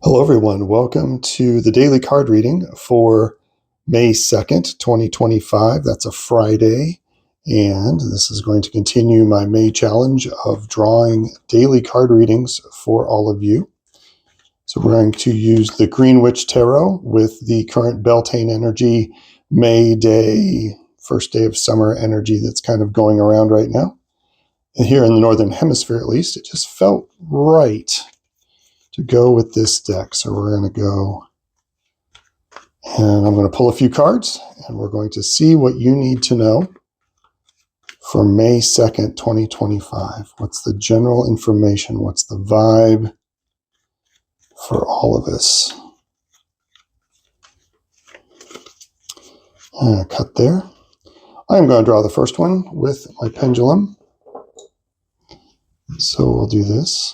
Hello, everyone. Welcome to the daily card reading for May 2nd, 2025. That's a Friday. And this is going to continue my May challenge of drawing daily card readings for all of you. So we're going to use the Greenwich Tarot with the current Beltane energy, May day, first day of summer energy that's kind of going around right now. And here in the Northern Hemisphere, at least, it just felt right to go with this deck. So we're going to go and I'm going to pull a few cards and we're going to see what you need to know for May 2nd, 2025. What's the general information? What's the vibe for all of us? Cut there. I'm going to draw the first one with my pendulum. So we'll do this.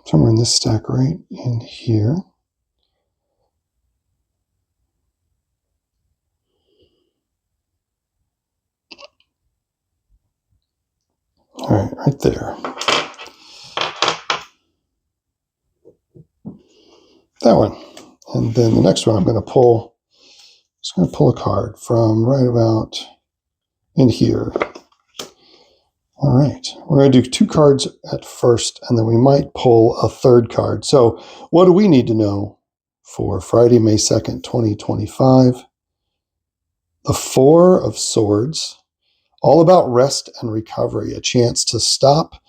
Somewhere in this stack right in here. All right, right there. That one. And then the next one I'm going to pull, just going to pull a card from right about in here. All right, we're going to do two cards at first, and then we might pull a third card. So what do we need to know for Friday, May 2nd, 2025? The Four of Swords, all about rest and recovery, a chance to stop,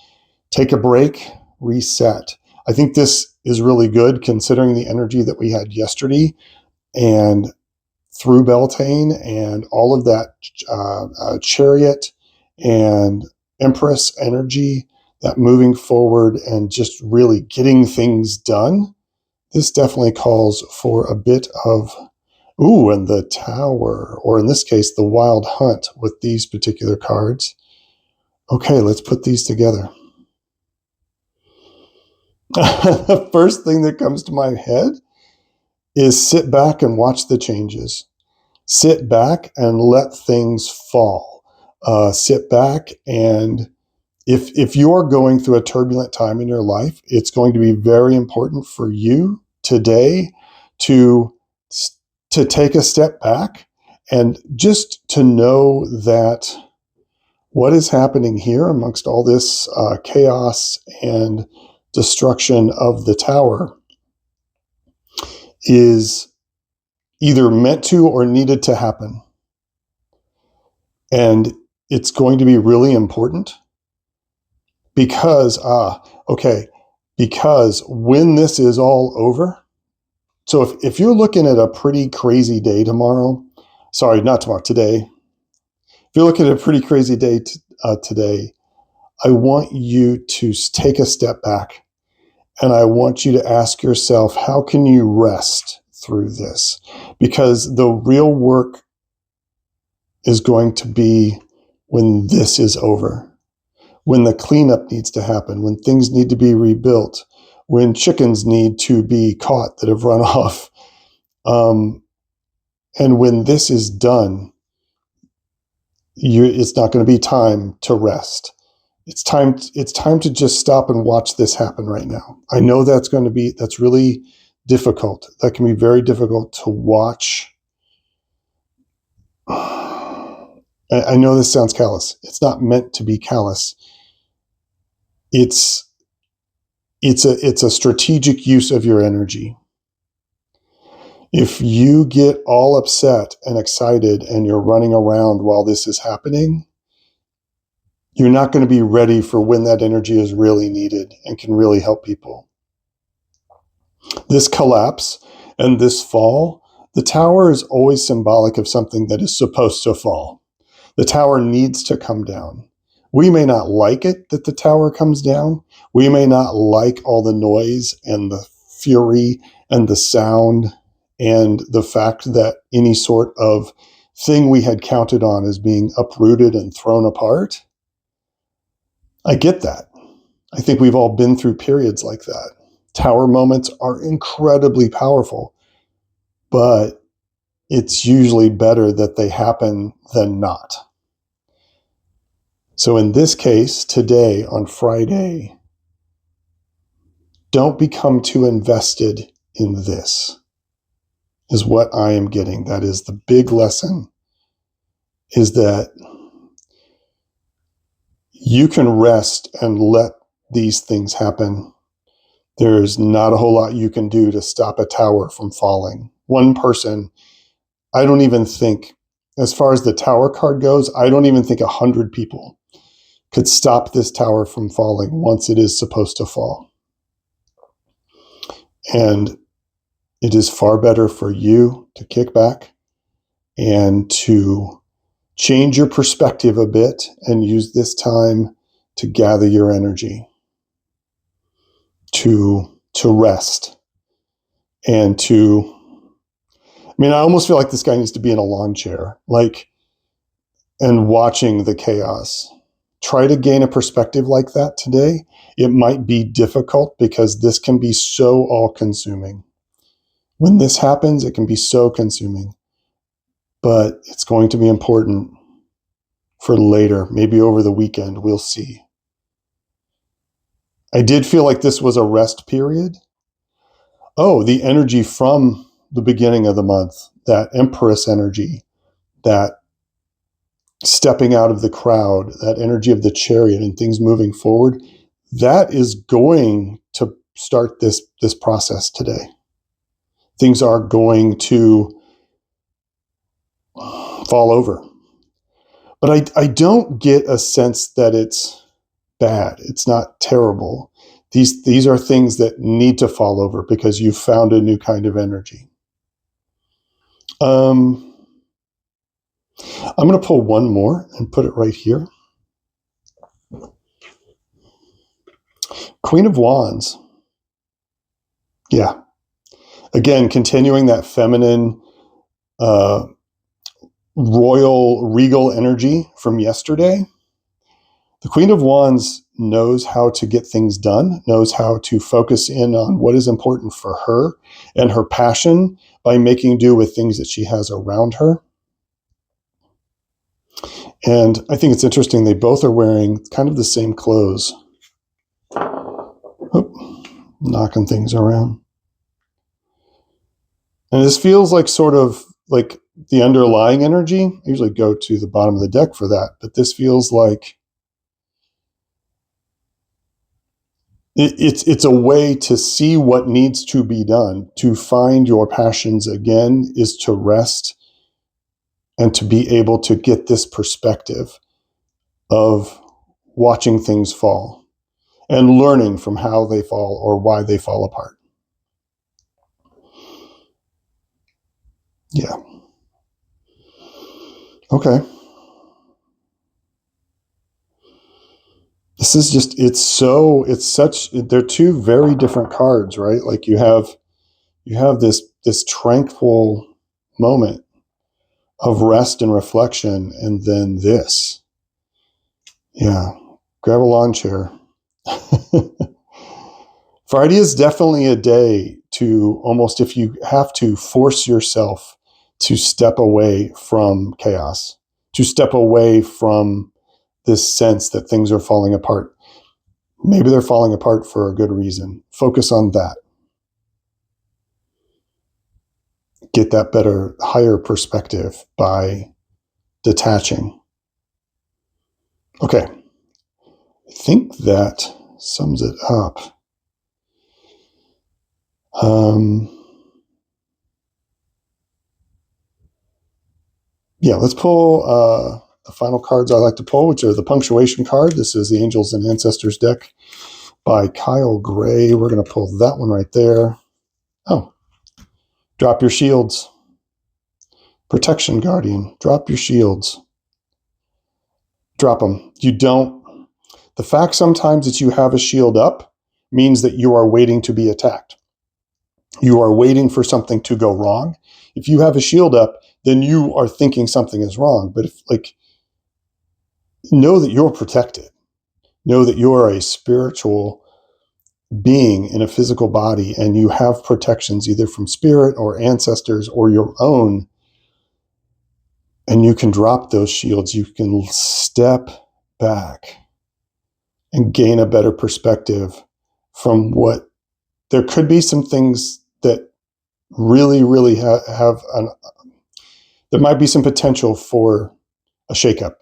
take a break, reset. I think this is really good considering the energy that we had yesterday and through Beltane and all of that chariot and Empress energy, that moving forward and just really getting things done. This definitely calls for a bit of, and the Tower, or in this case, the Wild Hunt with these particular cards. Okay, let's put these together. The first thing that comes to my head is sit back and watch the changes. Sit back and let things fall. Sit back and if you're going through a turbulent time in your life, it's going to be very important for you today to take a step back and just to know that what is happening here amongst all this chaos and destruction of the Tower is either meant to or needed to happen. And it's going to be really important because when this is all over, so if you're looking at a pretty crazy day tomorrow, today, if you're looking at a pretty crazy day today, I want you to take a step back and I want you to ask yourself, how can you rest through this? Because the real work is going to be when this is over, when the cleanup needs to happen, when things need to be rebuilt, when chickens need to be caught that have run off. And when this is done, it's not going to be time to rest. It's time to just stop and watch this happen right now. I know that's really difficult. That can be very difficult to watch. I know this sounds callous. It's not meant to be callous. It's a strategic use of your energy. If you get all upset and excited and you're running around while this is happening, you're not going to be ready for when that energy is really needed and can really help people. This collapse and this fall, the Tower is always symbolic of something that is supposed to fall. The Tower needs to come down. We may not like it that the Tower comes down. We may not like all the noise and the fury and the sound and the fact that any sort of thing we had counted on as being uprooted and thrown apart. I get that. I think we've all been through periods like that. Tower moments are incredibly powerful, but it's usually better that they happen than not. So in this case, today on Friday, don't become too invested in this, is what I am getting. That is the big lesson, is that you can rest and let these things happen. There's not a whole lot you can do to stop a tower from falling. One person, I don't even think, as far as the tower card goes, I don't even think 100 people could stop this tower from falling once it is supposed to fall. And it is far better for you to kick back and to change your perspective a bit and use this time to gather your energy, to rest, and to, I mean, I almost feel like this guy needs to be in a lawn chair, and watching the chaos. Try to gain a perspective like that today. It might be difficult because this can be so all-consuming. When this happens, it can be so consuming, but it's going to be important for later, maybe over the weekend. We'll see. I did feel like this was a rest period. Oh, the energy from the beginning of the month, that Empress energy, that stepping out of the crowd, that energy of the chariot and things moving forward, that is going to start this process today. Things are going to fall over. But I don't get a sense that it's bad. It's not terrible. These are things that need to fall over because you've found a new kind of energy. I'm going to pull one more and put it right here. Queen of Wands. Yeah. Again, continuing that feminine, royal, regal energy from yesterday. The Queen of Wands knows how to get things done, knows how to focus in on what is important for her and her passion by making do with things that she has around her. And I think it's interesting, they both are wearing kind of the same clothes. Oh, knocking things around. And this feels like sort of like the underlying energy. I usually go to the bottom of the deck for that, but this feels like it's a way to see what needs to be done. To find your passions again is to rest and to be able to get this perspective of watching things fall and learning from how they fall or why they fall apart. Yeah. Okay. This is just, they're two very different cards, right? Like you have this tranquil moment of rest and reflection, and then this. Yeah. Grab a lawn chair. Friday is definitely a day to almost, if you have to, force yourself to step away from chaos, to step away from this sense that things are falling apart. Maybe they're falling apart for a good reason. Focus on that. Get that better, higher perspective by detaching. Okay. I think that sums it up. Yeah, let's pull the final cards I like to pull, which are the punctuation card. This is the Angels and Ancestors deck by Kyle Gray. We're going to pull that one right there. Oh, drop your shields. Protection Guardian, drop your shields. Drop them. The fact sometimes that you have a shield up means that you are waiting to be attacked. You are waiting for something to go wrong. If you have a shield up, then you are thinking something is wrong. But know that you're protected. Know that you are a spiritual being in a physical body, and you have protections either from spirit or ancestors or your own And you can drop those shields. You can step back and gain a better perspective from what there could be some things that really, really have there might be some potential for a shakeup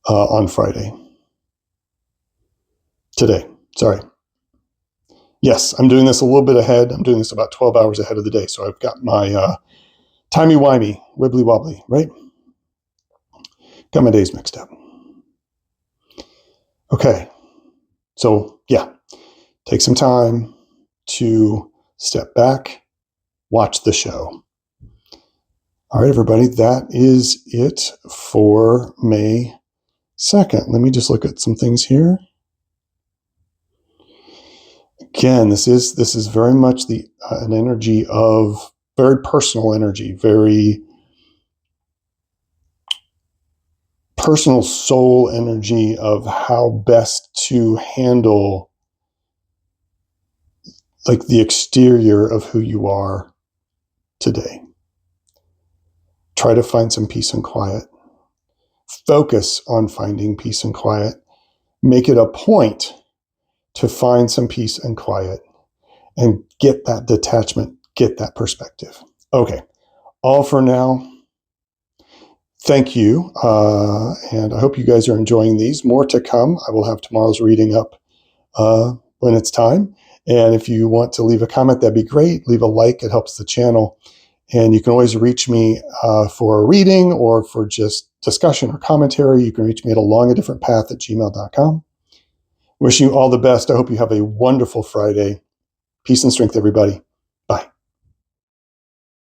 on Friday. Today, sorry. Yes, I'm doing this a little bit ahead. I'm doing this about 12 hours ahead of the day. So I've got my timey-wimey, wibbly-wobbly, right? Got my days mixed up. Okay, so yeah, take some time to step back, watch the show. All right, everybody, that is it for May 2nd. Let me just look at some things here. Again, this is very much an energy of very personal energy, very personal soul energy of how best to handle like the exterior of who you are today. Try to find some peace and quiet. Focus on finding peace and quiet. Make it a point to find some peace and quiet and get that detachment, get that perspective. Okay, all for now. Thank you. And I hope you guys are enjoying these. More to come. I will have tomorrow's reading up when it's time. And if you want to leave a comment, that'd be great. Leave a like. It helps the channel. And you can always reach me for a reading or for just discussion or commentary. You can reach me at alongadifferentpath@gmail.com. Wishing you all the best. I hope you have a wonderful Friday. Peace and strength, everybody.